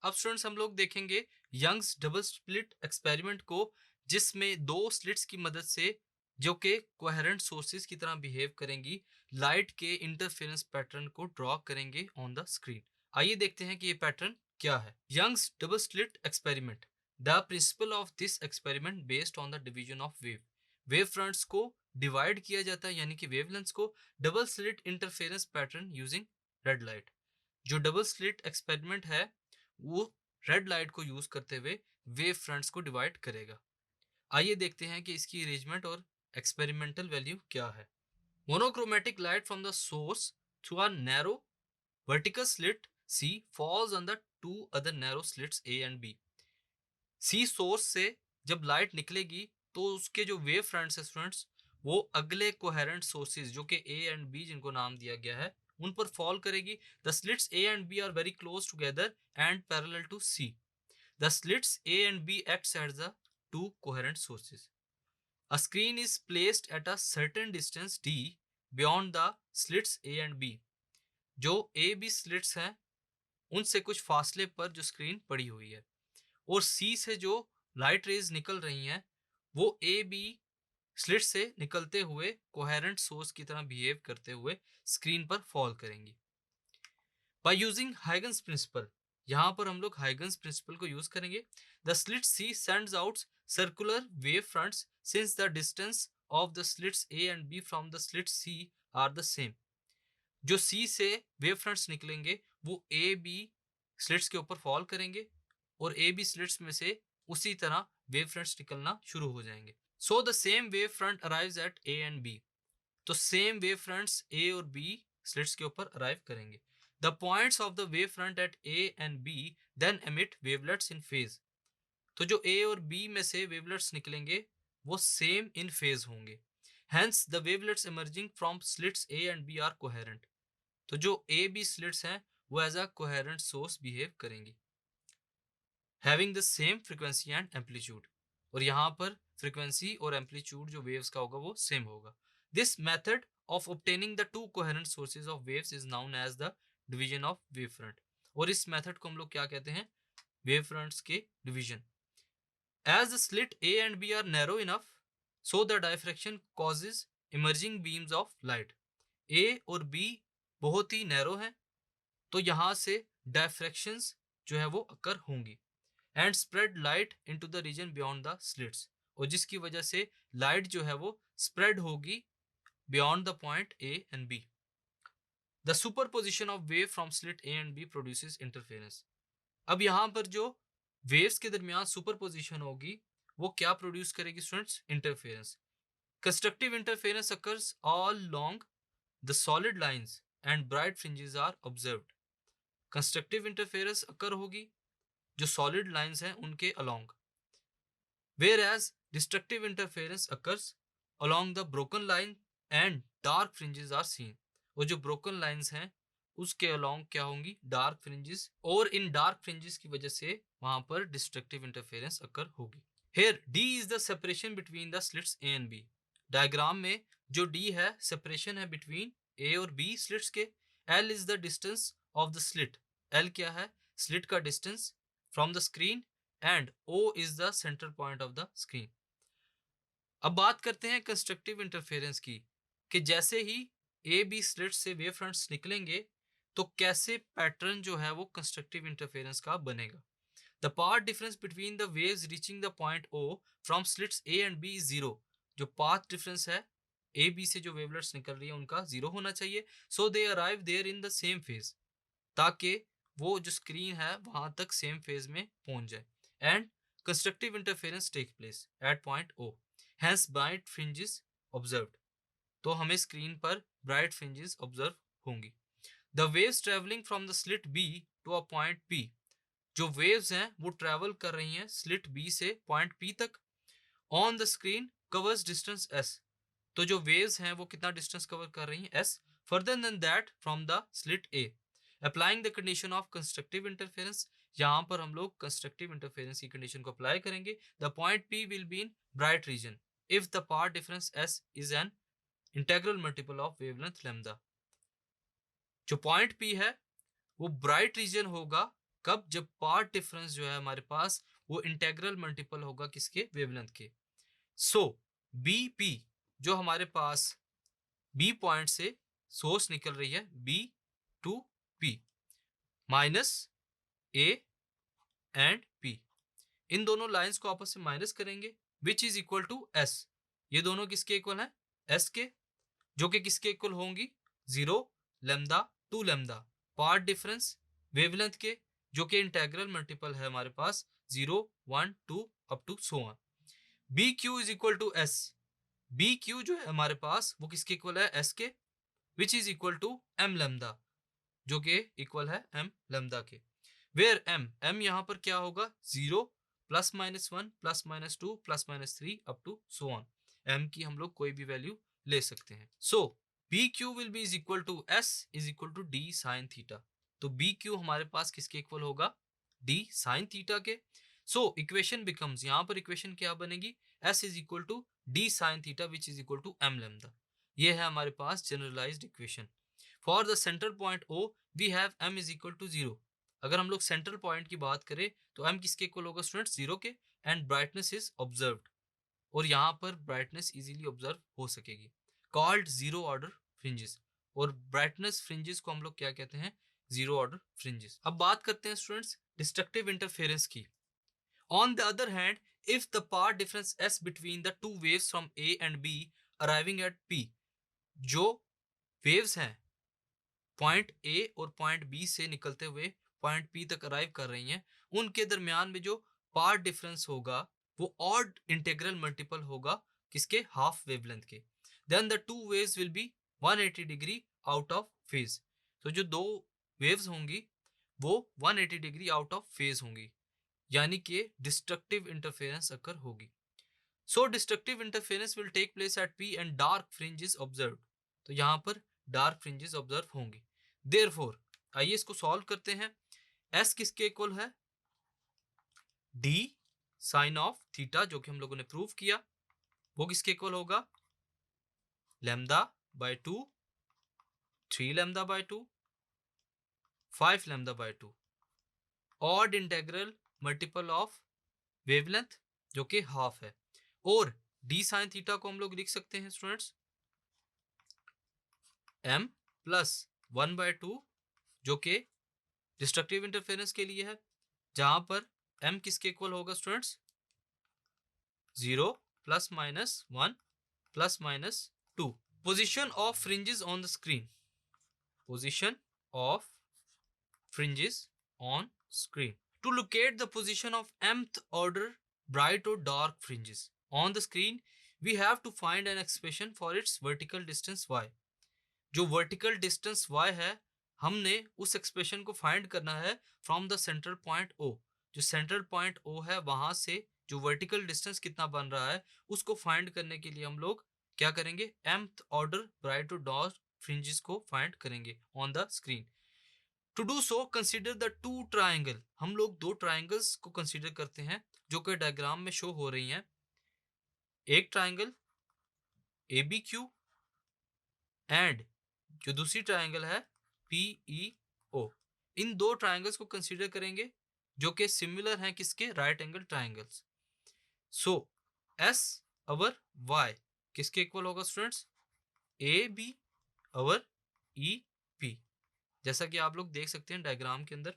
अब स्टूडेंट्स हम लोग देखेंगे यंग्स डबल स्लिट एक्सपेरिमेंट को, जिसमें दो स्लिट्स की मदद से जो कि कोहेरेंट सोर्सेज की तरह बिहेव करेंगी, लाइट के इंटरफेरेंस पैटर्न को ड्रॉ करेंगे ऑन द स्क्रीन। आइए देखते हैं कि ये पैटर्न क्या है। Young's double slit experiment. The principle of this experiment based on the division of wave fronts को डिवाइड किया जाता है, यानी कि वेवलेंथ्स को, double slit interference pattern using red light. जो डबल स्लिट एक्सपेरिमेंट है वो रेड लाइट को यूज करते हुए वेव फ्रंट्स को डिवाइड करेगा। आइए देखते हैं कि इसकी अरेंजमेंट और एक्सपेरिमेंटल वैल्यू क्या है। Monochromatic light from the source through a narrow vertical slit C falls on the two other narrow slits A and B। C source से जब लाइट निकलेगी तो उसके जो वेव फ्रंट्स है स्टूडेंट्स, वो अगले कोहेरेंट सोर्सेज जो कि ए एंड बी जिनको नाम दिया गया है उन पर फॉल करेगी। The slits A and B are very close together and parallel to C. The slits A and B acts at the two coherent sources. A screen is placed at a certain distance d beyond the slits A and B. जो A B slits हैं उनसे कुछ फासले पर जो screen पड़ी हुई है, और सी से जो लाइट रेज निकल रही हैं वो ए बी स्लिट से निकलते हुए कोहेरेंट सोर्स की तरह बिहेव करते हुए स्क्रीन पर फॉल करेंगी। बाय यूजिंग हाइगन्स प्रिंसिपल, यहाँ पर हम लोग हाइगन्स प्रिंसिपल को यूज करेंगे। The slit C sends out circular wave fronts since the distance of the slits A and B from the slit C are the same. जो C से wave fronts निकलेंगे वो ए बी स्लिट्स के ऊपर fall करेंगे और ए B slits में से उसी तरह वेव फ्रंट्स निकलना शुरू हो जाएंगे। So the same wave front arrives at A and B. तो सेम वेव फ्रंट्स ए और बी स्लिट्स के ऊपर अराइव करेंगे। The points of the wave front at A and B then emit wavelets in phase. तो जो ए और B में से वेवलेट्स निकलेंगे वो सेम इन फेज होंगे। Hence the wavelets emerging from slits A and B are coherent. तो जो ए बी स्लिट्स हैं वो as a coherent source behave करेंगी, having the same frequency and amplitude. और यहाँ पर फ्रीक्वेंसी और एम्पलीट्यूड जो वेव्स का होगा वो सेम होगा। This method of obtaining the two coherent sources of waves is known as the division of wave front. और इस मेथड को हम लोग क्या कहते हैं? वेव फ्रंट्स के division. As the slit A and B are narrow enough so the diffraction causes emerging beams of light. A और बी बहुत ही नैरो हैं तो यहाँ से डायफ्रैक्शंस जो है वो अकर होंगी and spread light into the region beyond the slits. और जिसकी वजह से लाइट जो है वो स्प्रेड होगी beyond the point A and B. The superposition of wave from slit A and B produces interference. अब यहाँ पर जो वेव्स के दरमियान सुपरपोजिशन होगी वो क्या प्रोड्यूस करेगी students? Interference. Constructive interference occurs all along the solid lines and bright fringes are observed. Constructive interference occur होगी जो सॉलिड लाइंस हैं उनके along, whereas destructive interference occurs along the broken line and dark fringes are seen। और जो broken lines हैं उसके along क्या होंगी? dark fringes। और इन dark fringes की वजह से वहां पर destructive interference occur होगी। Here D is the separation between the slits A and B। Diagram में जो D है separation है between A और B slits के। L is the distance of the slit। L क्या है? slit का distance from the screen and O is the center point of the screen। अब बात करते हैं कंस्ट्रक्टिव इंटरफेरेंस की, कि जैसे ही ए बी स्लिट से वेव फ्रंट्स निकलेंगे तो कैसे पैटर्न जो है वो कंस्ट्रक्टिव इंटरफेरेंस का बनेगा। The path difference between the waves reaching the point O from slits A and B is zero. जो पाथ डिफरेंस है ए बी से जो वेवलेट्स निकल रही है उनका जीरो होना चाहिए। So they arrive there in the same phase, ताकि वो जो स्क्रीन है वहां तक सेम फेज में पहुंच जाए। And constructive interference take place at point O, hence bright fringes observed. तो हमें स्क्रीन पर ब्राइट फ्रिंजेस ऑब्जर्व होंगी। The waves travelling from the slit B to a point P. जो वेव्स हैं वो ट्रेवल कर रही हैं स्लिट बी से पॉइंट पी तक। On the screen covers distance S. तो जो वेव्स हैं वो कितना डिस्टेंस कवर कर रही हैं? S. Further than that from the slit A. Applying the condition of constructive interference, यहाँ पर हम लोग कंस्ट्रक्टिव इंटरफेरेंस की कंडीशन को अप्लाई करेंगे। The point P will be in bright region if the path difference S is an integral multiple of wavelength lambda. जो point P है वो ब्राइट रीजन होगा कब? जब पार्ट डिफरेंस जो है हमारे पास वो इंटेग्रल मल्टीपल होगा किसके? वेवलेंथ के। सो बी पी जो हमारे पास बी पॉइंट से सोर्स निकल रही है B to P minus A and P, इन दोनों लाइंस को आपस में माइनस करेंगे which is equal to S. ये दोनों किसके इक्वल हैं? एस के, जो कि किसके इक्वल होंगी? 0 lambda two lambda part difference wavelength के, जो कि इंटेग्रल मल्टीपल है हमारे पास 0 1 2 up to so on. B Q is equal to S, B Q जो है हमारे पास वो किसके इक्वल है? एस के, which is equal to M lambda, जो कि इक्वल है एम लैम्डा के। वेयर एम यहाँ पर क्या होगा? 0 plus minus 1 plus minus 2 plus minus 3 up to so on. M की हम लोग कोई भी वैल्यू ले सकते हैं। So B Q will be is equal to S is equal to d sine theta. तो बी क्यू हमारे पास किसके इक्वल होगा? डी साइन थीटा के। सो इक्वेशन बिकम्स, यहाँ पर इक्वेशन क्या बनेगी? S is equal to d sine theta which is equal to M lambda. ये है हमारे पास generalised equation. For the central point O we have m is equal to 0। अगर हम लोग सेंट्रल पॉइंट की बात करें तो m किसके इक्वल होगा स्टूडेंट्स? 0 के। एंड ब्राइटनेस इज ऑब्जर्व्ड, और यहाँ पर ब्राइटनेस इजीली ऑब्जर्व हो सकेगी, कॉल्ड जीरो ऑर्डर फ्रिंजेस। और ब्राइटनेस फ्रिंजेस को हम लोग क्या कहते हैं? Zero order fringes. अब बात करते हैं स्टूडेंट्स डिस्ट्रक्टिव इंटरफेरेंस की। On the other hand, if the path difference s between the two waves from a and b arriving at p, जो वेव्स हैं पॉइंट ए और पॉइंट बी से निकलते हुए पॉइंट पी तक अराइव कर रही हैं, उनके दरमियान में जो पार्ट डिफरेंस होगा वो ऑड इंटीग्रल मल्टीपल होगा किसके? हाफ वेवलेंथ के। Then the two waves will be 180 degree out of phase. तो जो दो वेव्स होंगी वो 180 डिग्री आउट ऑफ फेज होंगी, यानी कि डिस्ट्रक्टिव इंटरफेरेंस अकर होगी। So destructive interference will take place at P and dark fringes observe. तो यहाँ पर डार्क फ्रिंजेस ऑब्जर्व होंगी। देयरफॉर आइए इसको सॉल्व करते हैं। एस किसके इक्वल है? डी साइन ऑफ थीटा, जो कि हम लोगों ने प्रूव किया, वो किसके इक्वल होगा? Lambda by 2, 3 lambda by 2, 5 lambda by 2, odd integral multiple of wavelength जो कि हाफ है। और डी साइन थीटा को हम लोग लिख सकते हैं स्टूडेंट्स m प्लस 1/2, जो कि डिस्ट्रक्टिव इंटरफेरेंस के लिए है, जहां पर m किसके इक्वल होगा students? 0 plus minus 1 plus minus 2। Position of fringes on the screen, position of fringes on screen. To locate the position of mth order bright or dark fringes on the screen, we have to find an expression for its vertical distance y। जो vertical distance y है, हमने उस expression को find करना है from the central point o। जो central point o है वहां से जो वर्टिकल डिस्टेंस कितना बन रहा है उसको फाइंड करने के लिए हम लोग क्या करेंगे? mth ऑर्डर ब्राइट और डार्क फ्रिंजेस को फाइंड करेंगे on the screen. To do so consider the two triangle, हम लोग दो ट्राइंगल्स को कंसिडर करते हैं जो कि डायग्राम में शो हो रही हैं। एक triangle A B Q and जो दूसरी ट्राइंगल है पी ई ओ। इन दो ट्राइंगल्स को कंसिडर करेंगे जो कि सिमिलर हैं किसके? Right angle triangles. So S over Y किसके इक्वल होगा students? A B over E P, जैसा कि आप लोग देख सकते हैं डायग्राम के अंदर,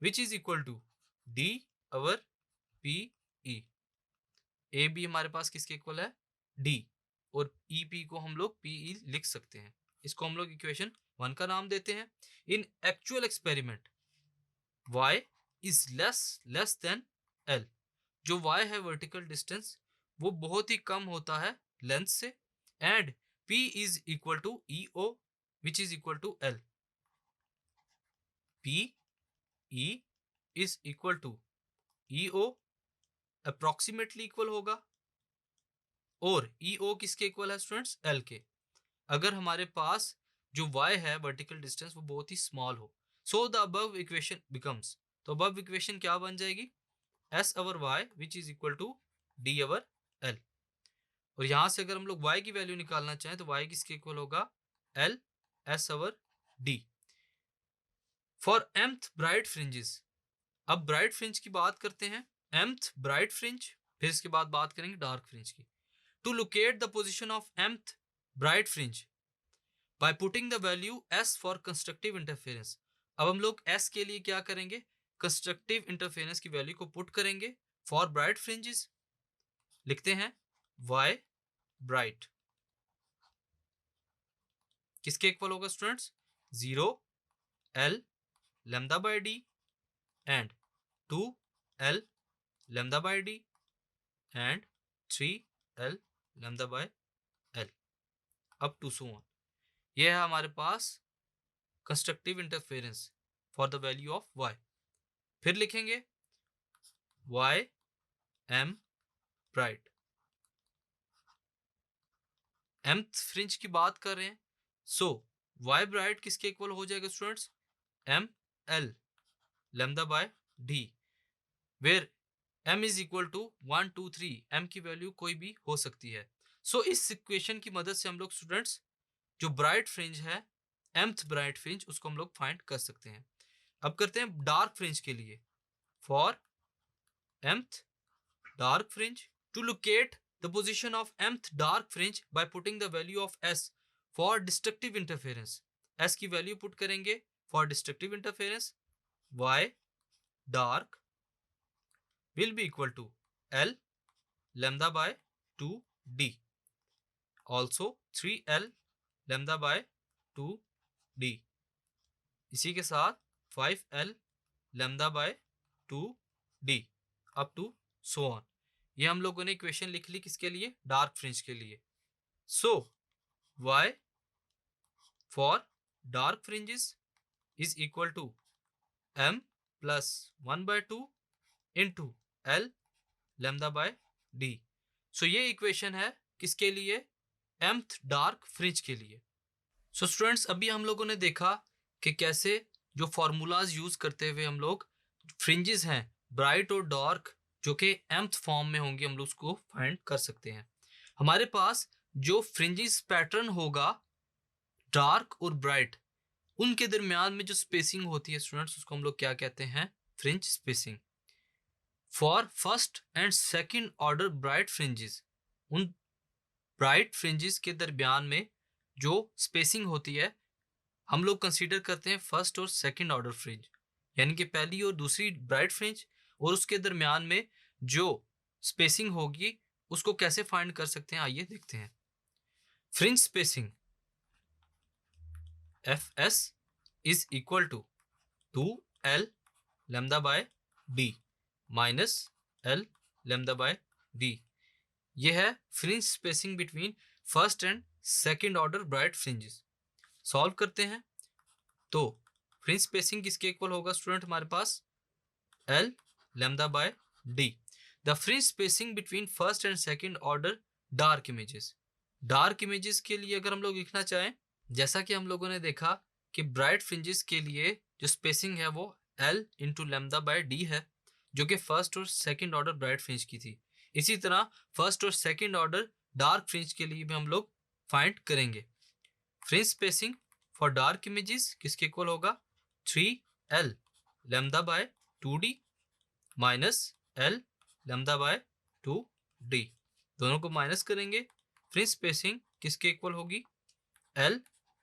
which is equal to D over P E. A B हमारे पास किसके इक्वल है? डी, और ई पी को हम लोग पी ई लिख सकते हैं। इसको हम लोग इक्वेशन 1 का नाम देते हैं। In actual experiment y is less than l, जो y है वर्टिकल डिस्टेंस वो बहुत ही कम होता है लेंथ से, and p is equal to E O which is equal to l। p e is equal to E O approximately equal होगा, और ई ओ किसके इक्वल है स्टूडेंट्स? l के। अगर हमारे पास जो y है वर्टिकल डिस्टेंस वो बहुत ही स्मॉल हो। So the above equation becomes, तो अबव इक्वेशन क्या बन जाएगी? s over y which is equal to d over l। और यहां से अगर हम लोग y की वैल्यू निकालना चाहें तो y किसके इक्वल होगा? l s our d। For mth bright fringes, अब ब्राइट फ्रिंज की बात करते हैं, mth ब्राइट फ्रिंज, फिर इसके बाद बात करेंगे डार्क फ्रिंज की। To locate the position of mth bright fringe by putting the value s for constructive interference. अब हम लोग s के लिए क्या करेंगे, कंस्ट्रक्टिव इंटरफेरेंस की वैल्यू को पुट करेंगे फॉर ब्राइट फ्रिंजेस। लिखते हैं y ब्राइट किसके इक्वल होगा students, 0 l lambda by d and 2 l lambda by d and 3 l lambda by l up to so on। ये है हमारे पास constructive interference for the value of y। फिर लिखेंगे y m bright. mth fringe की बात कर रहे हैं, सो y ब्राइट किसके इक्वल हो जाएगा students, m l lambda by d where m is equal to 1 2 3, m की वैल्यू कोई भी हो सकती है। सो इस इक्वेशन की मदद से हम लोग स्टूडेंट्स जो ब्राइट फ्रिंज है, mth ब्राइट फ्रिंज, उसको हम लोग फाइंड कर सकते हैं। अब करते हैं डार्क फ्रिंज के लिए, for mth dark fringe to locate the position of mth dark fringe by putting the value of s for destructive interference। s की वैल्यू पुट करेंगे for destructive interference, y dark will be equal to l lambda by 2d, also 3l lambda by 2d, इसी के साथ 5l lambda by 2d up to so on। ये हम लोगों ने equation लिख ली किसके लिए, डार्क फ्रिंज के लिए। So y for dark fringes is equal to m plus 1/2 into l lambda by d। So ये इक्वेशन है किसके लिए, mth डार्क फ्रिंज के लिए। सो स्टूडेंट्स अभी हम लोगों ने देखा कि कैसे जो फॉर्मूलाज यूज करते हुए हम लोग फ्रिंजेस हैं ब्राइट और डार्क जो कि mth फॉर्म में होंगे, हम लोग उसको फाइंड कर सकते हैं। हमारे पास जो फ्रिंजेस पैटर्न होगा डार्क और ब्राइट, उनके दरमियान में जो स्पेसिंग होती है स्टूडेंट्स, उसको हम लोग क्या कहते हैं, fringe spacing. For first and second order bright fringes, उन ब्राइट फ्रिंजेस के दरमियान में जो स्पेसिंग होती है हम लोग कंसीडर करते हैं फर्स्ट और सेकंड ऑर्डर फ्रिंज, यानी कि पहली और दूसरी ब्राइट फ्रिंज, और उसके दरमियान में जो स्पेसिंग होगी उसको कैसे फाइंड कर सकते हैं, आइए देखते हैं। Fringe spacing fs is equal to 2l lambda by d minus l lambda by d। यह है fringe spacing between first and second order bright fringes. Solve करते हैं तो फ्रिंज स्पेसिंग किसके इक्वल होगा स्टूडेंट, हमारे पास l lambda by d। The fringe spacing between first and second order dark images. Dark images के लिए अगर हम लोग लिखना चाहें, जैसा कि हम लोगों ने देखा कि ब्राइट फ्रिंजेस के लिए जो स्पेसिंग है वो l into lambda by d है, जो कि फर्स्ट और सेकंड ऑर्डर ब्राइट फ्रिंज की थी। इसी तरह फर्स्ट और सेकंड ऑर्डर डार्क फ्रिंज के लिए भी हम लोग फाइंड करेंगे। Fringe spacing for dark images किसके इक्वल होगा, 3l lambda by 2d minus l lambda by 2d, दोनों को माइनस करेंगे। फ्रिंज स्पेसिंग किसके इक्वल होगी, l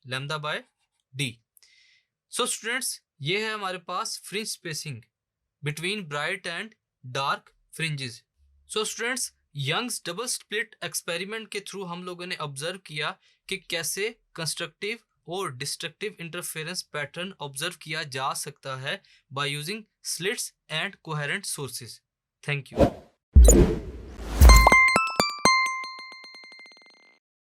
lambda by d। So students ये है हमारे पास fringe spacing between bright and dark fringes. So students Young's double split experiment के थ्रू हम लोगों ने ऑब्जर्व किया कि कैसे कंस्ट्रक्टिव और डिस्ट्रक्टिव इंटरफेरेंस पैटर्न ऑब्जर्व किया जा सकता है by using slits and coherent sources. Thank you.